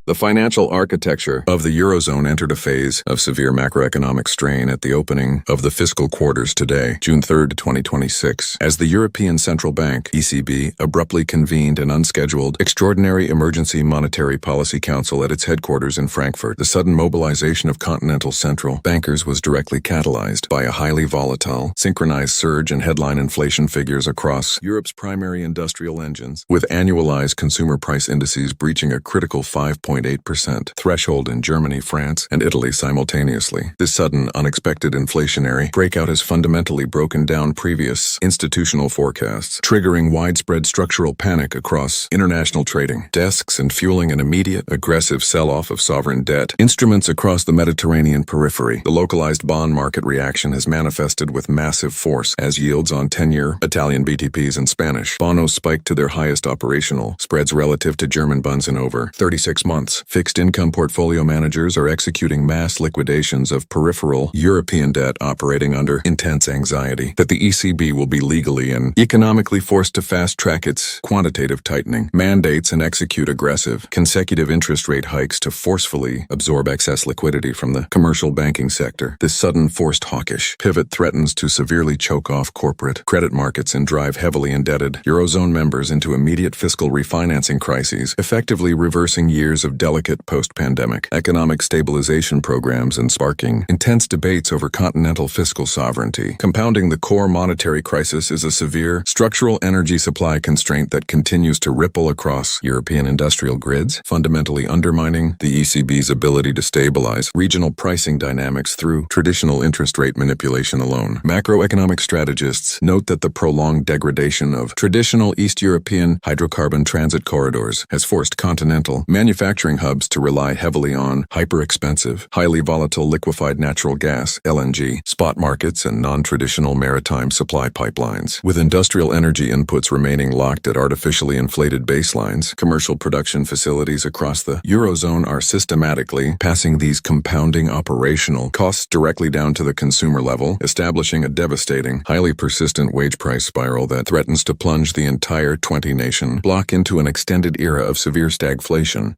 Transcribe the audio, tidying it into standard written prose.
The financial architecture of the Eurozone entered a phase of severe macroeconomic strain at the opening of the fiscal quarters today, June 3, 2026, as the European Central Bank, ECB, abruptly convened an unscheduled Extraordinary Emergency Monetary Policy Council at its headquarters in Frankfurt. The sudden mobilization of continental central bankers was directly catalyzed by a highly volatile, synchronized surge in headline inflation figures across Europe's primary industrial engines, with annualized consumer price indices breaching a critical 5.8% threshold in Germany, France, and Italy simultaneously. This sudden, unexpected inflationary breakout has fundamentally broken down previous institutional forecasts, triggering widespread structural panic across international trading desks and fueling an immediate, aggressive sell-off of sovereign debt instruments across the Mediterranean periphery. The localized bond market reaction has manifested with massive force as yields on 10-year Italian BTPs and Spanish bonos spiked to their highest operational spreads relative to German bunds in over 36 months. Fixed income portfolio managers are executing mass liquidations of peripheral European debt, operating under intense anxiety that the ECB will be legally and economically forced to fast-track its quantitative tightening mandates and execute aggressive, consecutive interest rate hikes to forcefully absorb excess liquidity from the commercial banking sector. This sudden forced hawkish pivot threatens to severely choke off corporate credit markets and drive heavily indebted Eurozone members into immediate fiscal refinancing crises, effectively reversing years of delicate post-pandemic economic stabilization programs and sparking intense debates over continental fiscal sovereignty. Compounding the core monetary crisis is a severe structural energy supply constraint that continues to ripple across European industrial grids, fundamentally undermining the ECB's ability to stabilize regional pricing dynamics through traditional interest rate manipulation alone. Macroeconomic strategists note that the prolonged degradation of traditional East European hydrocarbon transit corridors has forced continental manufacturing hubs to rely heavily on hyper-expensive, highly volatile liquefied natural gas (LNG) spot markets and non-traditional maritime supply pipelines. With industrial energy inputs remaining locked at artificially inflated baselines, commercial production facilities across the Eurozone are systematically passing these compounding operational costs directly down to the consumer level, establishing a devastating, highly persistent wage price spiral that threatens to plunge the entire 20-nation bloc into an extended era of severe stagflation.